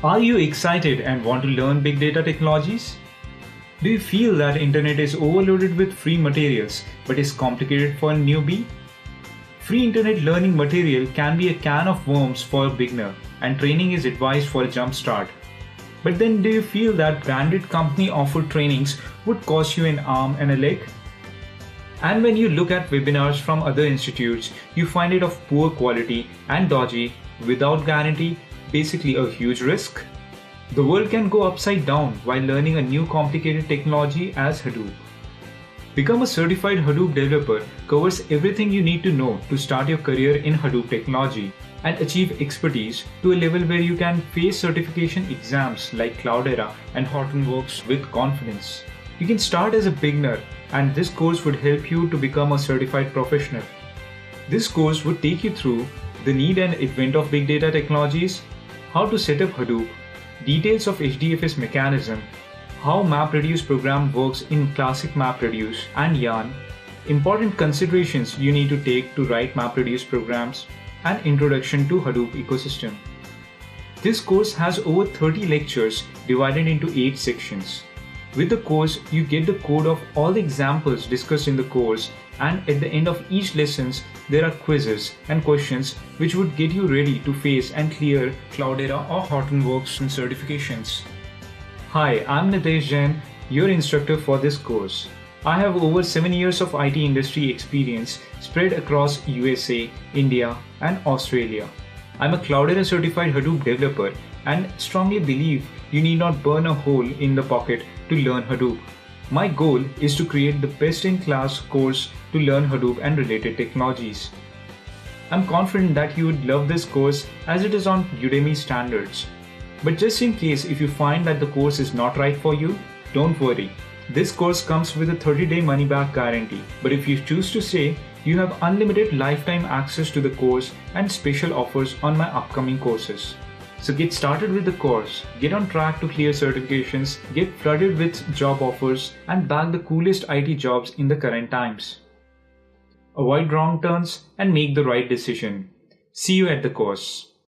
Are you excited and want to learn big data technologies? Do you feel that internet is overloaded with free materials but is complicated for a newbie? Free internet learning material can be a can of worms for a beginner, and training is advised for a jump start. But then do you feel that branded company offered trainings would cost you an arm and a leg? And when you look at webinars from other institutes, you find it of poor quality and dodgy, without guarantee, basically a huge risk. The world can go upside down while learning a new complicated technology as Hadoop. Become a certified Hadoop developer covers everything you need to know to start your career in Hadoop technology and achieve expertise to a level where you can face certification exams like Cloudera and Hortonworks with confidence. You can start as a beginner, and this course would help you to become a certified professional. This course would take you through the need and advent of big data technologies, how to set up Hadoop, details of HDFS Mechanism, how MapReduce Programming works in classic MapReduce and Yarn, important considerations you need to take to write MapReduce programs, and introduction to Hadoop Ecosystem. This course has over 30 lectures divided into 8 sections. With the course, you get the code of all the examples discussed in the course, and at the end of each lesson, there are quizzes and questions which would get you ready to face and clear Cloudera or Hortonworks certifications. Hi, I'm Nitesh Jain, your instructor for this course. I have over 7 years of IT industry experience spread across USA, India, and Australia. I'm a Cloudera certified Hadoop developer and strongly believe you need not burn a hole in the pocket to learn Hadoop. My goal is to create the best-in-class course to learn Hadoop and related technologies. I'm confident that you would love this course as it is on Udemy standards. But just in case if you find that the course is not right for you, don't worry. This course comes with a 30-day money-back guarantee. But if you choose to stay, you have unlimited lifetime access to the course and special offers on my upcoming courses. So get started with the course, get on track to clear certifications, get flooded with job offers, and bag the coolest IT jobs in the current times. Avoid wrong turns and make the right decision. See you at the course.